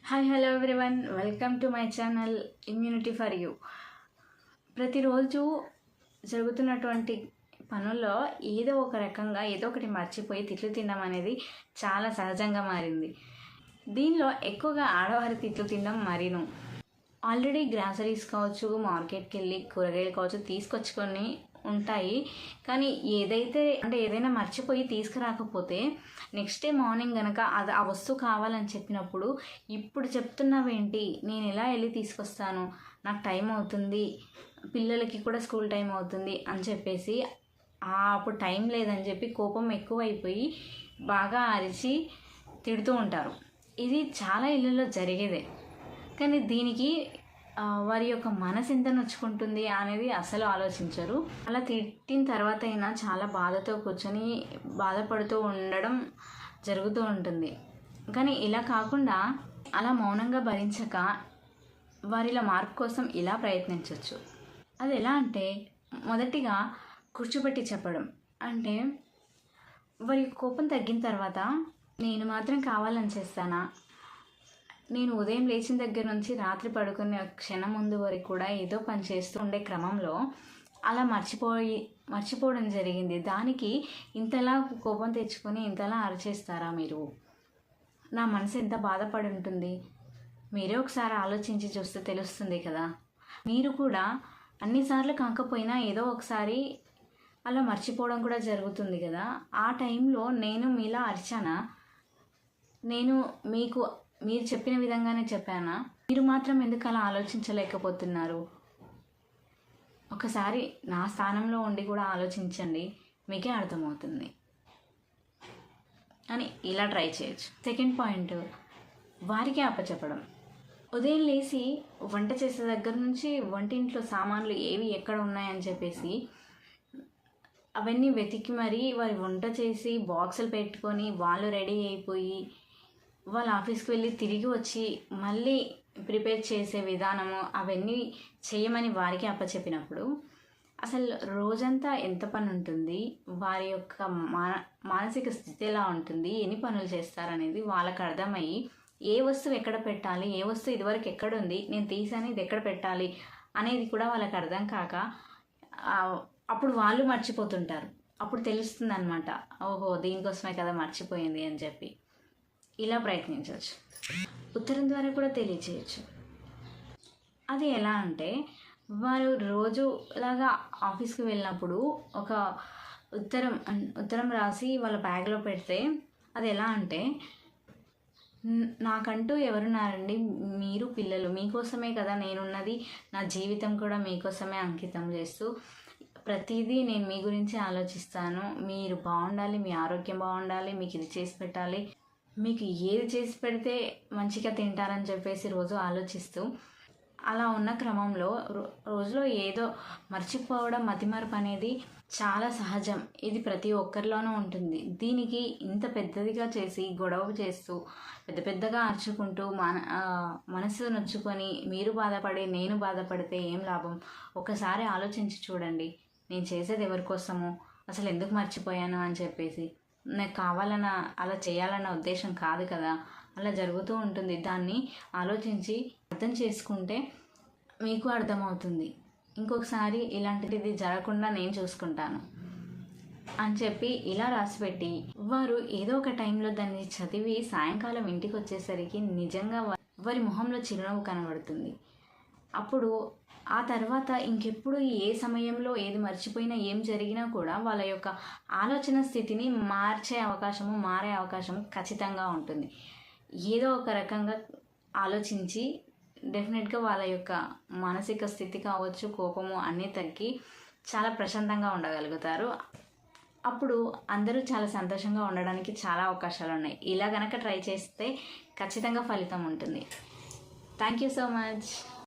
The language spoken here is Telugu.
Hi hello everyone, welcome to my channel immunity for you. ప్రతిరోజు జరుగుతున్నటువంటి పనుల్లో ఏదో ఒక రకంగా ఏదో ఒకటి మర్చిపోయి తిట్లు తినడం అనేది చాలా సహజంగా మారింది. దీనిలో ఎక్కువగా ఆడవారి తిట్లు తినడం మరీను. ఆల్రెడీ గ్రాసరీస్ కావచ్చు, మార్కెట్కి వెళ్ళి కూరగాయలు కావచ్చు తీసుకొచ్చుకొని ఉంటాయి. కానీ ఏదైనా మర్చిపోయి తీసుకురాకపోతే నెక్స్ట్ డే మార్నింగ్ కనుక ఆ వస్తువు కావాలని చెప్పినప్పుడు, ఇప్పుడు చెప్తున్నావేంటి, నేను ఎలా వెళ్ళి తీసుకొస్తాను, నాకు టైం అవుతుంది, పిల్లలకి కూడా స్కూల్ టైం అవుతుంది అని చెప్పేసి అప్పుడు టైం లేదని చెప్పి కోపం ఎక్కువైపోయి బాగా అరిచి తిడుతూ ఉంటారు. ఇది చాలా ఇళ్ళల్లో జరిగేదే. కానీ దీనికి వారి యొక్క మనసు ఎంత నొచ్చుకుంటుంది అనేది అసలు ఆలోచించరు. అలా తిట్టిన తర్వాత అయినా చాలా బాధతో కూర్చొని బాధపడుతూ ఉండడం జరుగుతూ ఉంటుంది. కానీ ఇలా కాకుండా అలా మౌనంగా భరించక వారిలో మార్పు కోసం ఇలా ప్రయత్నించవచ్చు. అది ఎలా అంటే, మొదటిగా కూర్చోబెట్టి చెప్పడం. అంటే వారి కోపం తగ్గిన తర్వాత, నేను మాత్రం కావాలని చేస్తానా, నేను ఉదయం లేచిన దగ్గర నుంచి రాత్రి పడుకునే క్షణం ముందు వరకు కూడా ఏదో పని చేస్తూ ఉండే క్రమంలో అలా మర్చిపోవడం జరిగింది. దానికి ఇంతలా కోపం తెచ్చుకొని ఇంతలా అరిచేస్తారా మీరు? నా మనసు ఎంత బాధపడి ఉంటుంది, మీరే ఒకసారి ఆలోచించి చూస్తే తెలుస్తుంది కదా. మీరు కూడా అన్నిసార్లు కాకపోయినా ఏదో ఒకసారి అలా మర్చిపోవడం కూడా జరుగుతుంది కదా. ఆ టైంలో నేను మీలా అరిచానా? నేను మీరు చెప్పిన విధంగానే చెప్పానా? మీరు మాత్రం ఎందుకు అలా ఆలోచించలేకపోతున్నారు? ఒకసారి నా స్థానంలో ఉండి కూడా ఆలోచించండి, మీకే అర్థమవుతుంది అని ఇలా ట్రై చేయొచ్చు. సెకండ్ పాయింట్, వారికి అప్పచెప్పడం. ఉదయం లేచి వంట చేసే దగ్గర నుంచి వంటింట్లో సామాన్లు ఏవి ఎక్కడ ఉన్నాయని చెప్పేసి అవన్నీ వెతికి మరీ వారి వంట చేసి బాక్సులు పెట్టుకొని వాళ్ళు రెడీ అయిపోయి వాళ్ళ ఆఫీస్కి వెళ్ళి తిరిగి వచ్చి మళ్ళీ ప్రిపేర్ చేసే విధానము అవన్నీ చేయమని వారికి అప్పచెప్పినప్పుడు అసలు రోజంతా ఎంత పని ఉంటుంది, వారి యొక్క మానసిక స్థితి ఎలా ఉంటుంది, ఎన్ని పనులు చేస్తారనేది వాళ్ళకి అర్థమయ్యి ఏ వస్తువు ఎక్కడ పెట్టాలి, ఏ వస్తువు ఇదివరకు ఎక్కడుంది, నేను తీసాను ఇది ఎక్కడ పెట్టాలి అనేది కూడా వాళ్ళకి అర్థం కాక అప్పుడు వాళ్ళు మర్చిపోతుంటారు. అప్పుడు తెలుస్తుంది అనమాట, ఓహో దీనికోసమే కదా మర్చిపోయింది అని చెప్పి. ఇలా ప్రయత్నించవచ్చు. ఉత్తరం ద్వారా కూడా తెలియచేయచ్చు. అది ఎలా అంటే, వారు రోజులాగా ఆఫీస్కి వెళ్ళినప్పుడు ఒక ఉత్తరం రాసి వాళ్ళ బ్యాగ్లో పెడితే, అది ఎలా అంటే, నాకంటూ ఎవరున్నారండి, మీరు పిల్లలు, మీకోసమే కదా నేనున్నది, నా జీవితం కూడా మీకోసమే అంకితం చేస్తూ ప్రతిదీ నేను మీ గురించి ఆలోచిస్తాను, మీరు బాగుండాలి, మీ ఆరోగ్యం బాగుండాలి, మీకు ఇది చేసి పెట్టాలి, మీకు ఏది చేసి పెడితే మంచిగా తింటారని చెప్పేసి రోజు ఆలోచిస్తూ అలా ఉన్న క్రమంలో రోజులో ఏదో మర్చిపోవడం, మతిమరుపు అనేది చాలా సహజం. ఇది ప్రతి ఒక్కరిలోనూ ఉంటుంది. దీనికి ఇంత పెద్దదిగా చేసి గొడవ చేస్తూ పెద్దగా అరుచుకుంటూ మనసు నొచ్చుకొని మీరు బాధపడి నేను బాధపడితే ఏం లాభం? ఒకసారి ఆలోచించి చూడండి, నేను చేసేది ఎవరి కోసము, అసలు ఎందుకు మర్చిపోయాను అని చెప్పేసి. నాకు కావాలన్న అలా చేయాలన్న ఉద్దేశం కాదు కదా, అలా జరుగుతూ ఉంటుంది. దాన్ని ఆలోచించి అర్థం చేసుకుంటే మీకు అర్థమవుతుంది. ఇంకొకసారి ఇలాంటిది జరగకుండా నేను చూసుకుంటాను అని చెప్పి ఇలా రాసిపెట్టి, వారు ఏదో ఒక టైంలో దాన్ని చదివి సాయంకాలం ఇంటికి వచ్చేసరికి నిజంగా వారి మొహంలో చిరునవ్వు కనబడుతుంది. అప్పుడు ఆ తర్వాత ఇంకెప్పుడు ఏ సమయంలో ఏది మర్చిపోయినా ఏం జరిగినా కూడా వాళ్ళ యొక్క ఆలోచన స్థితిని మారే అవకాశము ఖచ్చితంగా ఉంటుంది. ఏదో ఒక రకంగా ఆలోచించి డెఫినెట్గా వాళ్ళ యొక్క మానసిక స్థితి కావచ్చు, కోపము అన్నీ తగ్గి చాలా ప్రశాంతంగా ఉండగలుగుతారు. అప్పుడు అందరూ చాలా సంతోషంగా ఉండడానికి చాలా అవకాశాలు ఉన్నాయి. ఇలా కనుక ట్రై చేస్తే ఖచ్చితంగా ఫలితం ఉంటుంది. Thank you so much.